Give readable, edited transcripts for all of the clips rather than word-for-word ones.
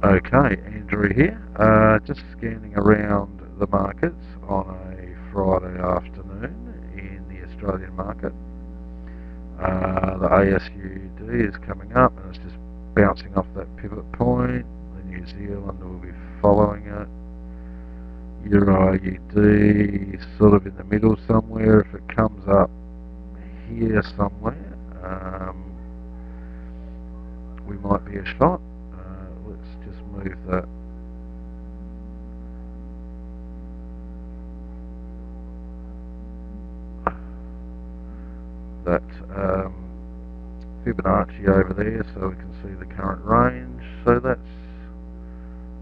Okay, Andrew here. Just scanning around the markets on a Friday afternoon in the Australian market. The AUDCAD is coming up and it's just bouncing off that pivot point. The New Zealand will be following it. Euro AUD sort of in the middle somewhere. If it comes up here somewhere, we might be a shot. Let's just move that Fibonacci over there so we can see the current range. So that's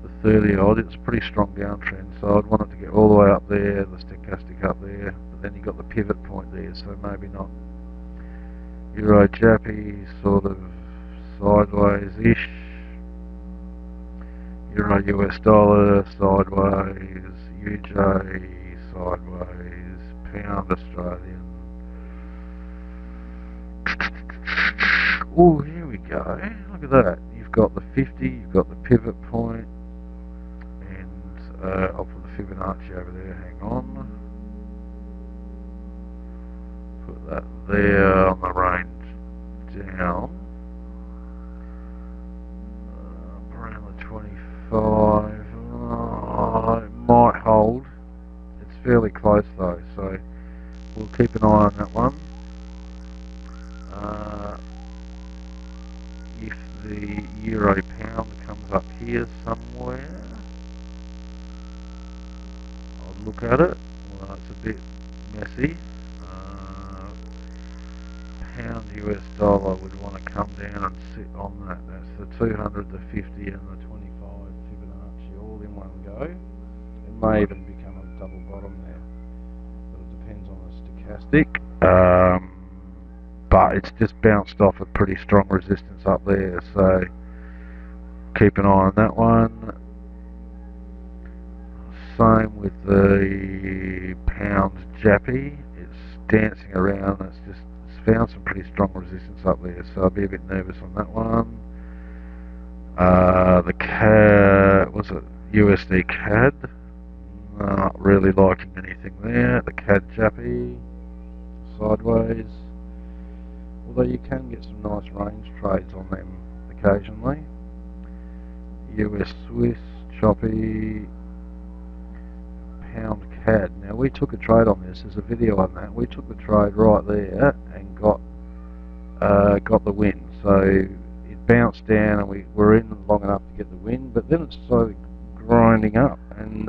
the 30 odd. It's a pretty strong downtrend, so I'd want it to get all the way up there, the stochastic up there, but then you've got the pivot point there, so maybe not. Euro Jappy sort of sideways-ish. Euro US dollar sideways, UJ sideways, pound Australian. Oh, here we go. Look at that. You've got the 50, you've got the pivot point, and I'll put the Fibonacci over there. Hang on. Put that there on the range down. Around the 25. It might hold. It's fairly close though, so we'll keep an eye on that one. If the euro pound comes up here somewhere, I'll look at it. Well, it's a bit messy. Pound US dollar would want to come down and sit on that. That's the 200, the 50 and the 25 Fibonacci all in one go. It may even become a double bottom there, but it depends on the stochastic. But it's just bounced off a pretty strong resistance up there, so keep an eye on that one. Same with the pound Jappy. It's dancing around. It's found some pretty strong resistance up there, so I'll be a bit nervous on that one. The CAD, was it USD CAD? Not really liking anything there. The CAD Jappy sideways. Although you can get some nice range trades on them occasionally. US Swiss, choppy, pound CAD. Now we took a trade on this, there's a video on that. We took the trade right there and got the win. So it bounced down and we were in long enough to get the win, but then it started grinding up and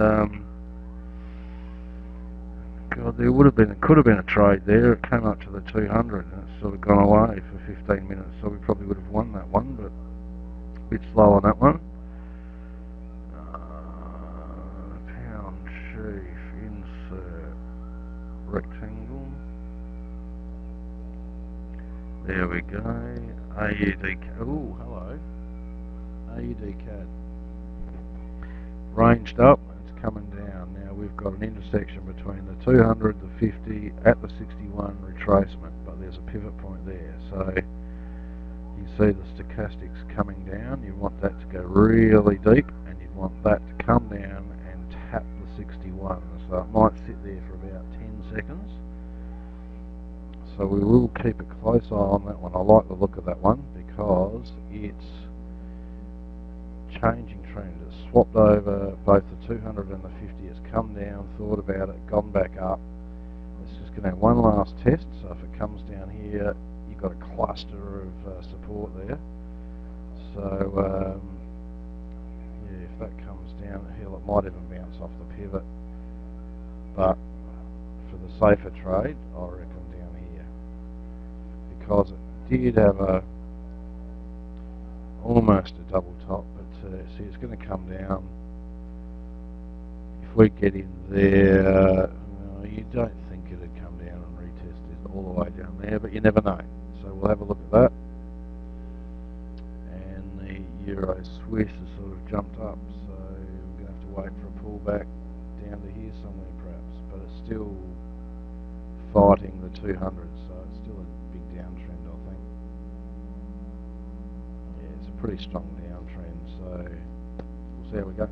God, could have been a trade there. It came up to the 200 and it's sort of gone away for 15 minutes, so we probably would have won that one, but a bit slow on that one. Pound chief, insert, rectangle. There we go. AUDCAD. Oh, hello. AUDCAD. Ranged up. Coming down. Now we've got an intersection between the 200, the 50 at the 61 retracement, but there's a pivot point there, so you see the stochastics coming down. You want that to go really deep and you want that to come down and tap the 61, so it might sit there for about 10 seconds. So we will keep a close eye on that one. I like the look of that one because it's changing trend. It's swapped over both the 200 and the 50. It's come down, thought about it, gone back up. It's just going to have one last test, so if it comes down here you've got a cluster of support there. So yeah, if that comes down the hill it might even bounce off the pivot, but for the safer trade I reckon down here, because it did have almost a double top, but see it's going to come down. If we get in there, you don't think it'd come down and retest it all the way down there, but you never know. So we'll have a look at that. And the Euro Swiss has sort of jumped up, so we're going to have to wait for a pullback down to here somewhere perhaps, but it's still fighting the 200, so it's still a big downtrend I think. Yeah, it's a pretty strong downtrend, so we'll see how we go.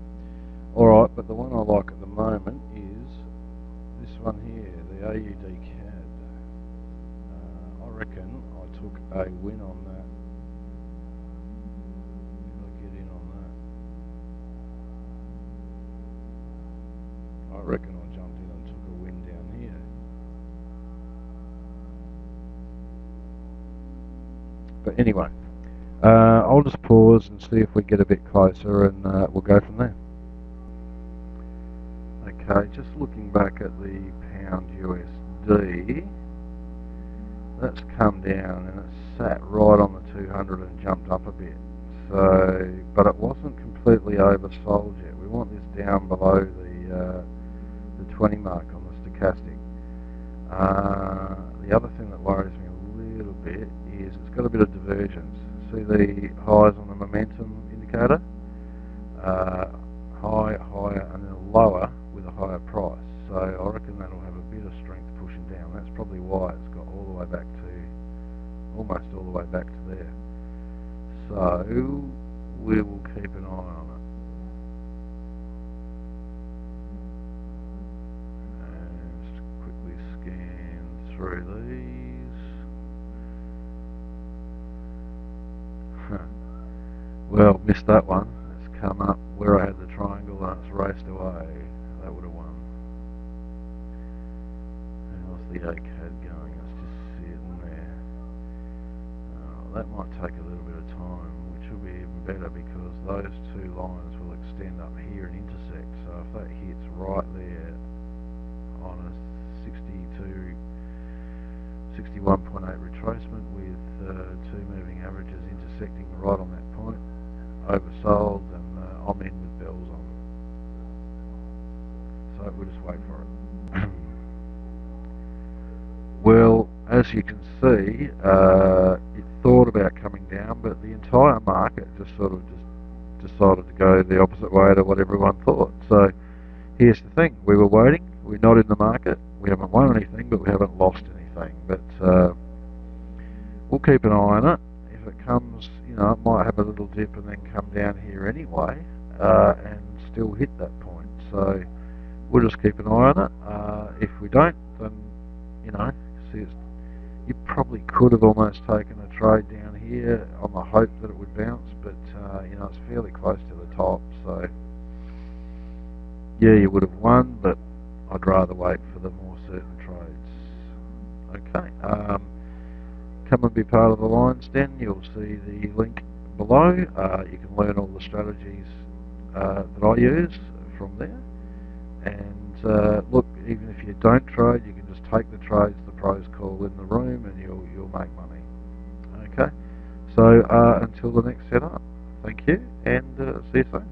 Alright, but the one I like at the moment is this one here, the AUDCAD. I reckon I took a win on that. If I get in on that, I reckon I jumped in and took a win down here. But anyway, I'll just pause and see if we get a bit closer, and we'll go from there. Okay, just looking back at the pound USD, that's come down and it's sat right on the 200 and jumped up a bit. So, but it wasn't completely oversold yet. We want this down below the 20 mark on the stochastic. The other thing that worries me a little bit is it's got a bit of divergence. See the highs on the momentum indicator? High, higher, and then lower with a higher price. So I reckon that'll have a bit of strength pushing down. That's probably why it's got all the way back to, almost all the way back to there. So we will keep an eye on it. And just quickly scan through these. Well, missed that one. It's come up where I had the triangle and it's raced away. That would have won. How's the AUDCAD going? It's just sitting there. That might take a little bit of time, which will be even better because those two lines will extend up here and intersect. So if that hits right there on a 61.8 retracement with two moving averages intersecting right on that point, oversold, and I'm in with bells on. So we'll just wait for it. Well, as you can see, it thought about coming down, but the entire market just sort of just decided to go the opposite way to what everyone thought. So here's the thing: we were waiting. We're not in the market. We haven't won anything, but we haven't lost anything. But we'll keep an eye on it. If it comes, it might have a little dip and then come down here anyway, and still hit that point. So we'll just keep an eye on it. If we don't, then you probably could have almost taken a trade down here on the hope that it would bounce, but it's fairly close to the top. So yeah, you would have won, but I'd rather wait for the more certain trades. Okay. Come and be part of the Lion's Den. You'll see the link below. You can learn all the strategies that I use from there. And look, even if you don't trade, you can just take the trades the pros call in the room, and you'll make money. Okay. So until the next setup, thank you, and see you soon.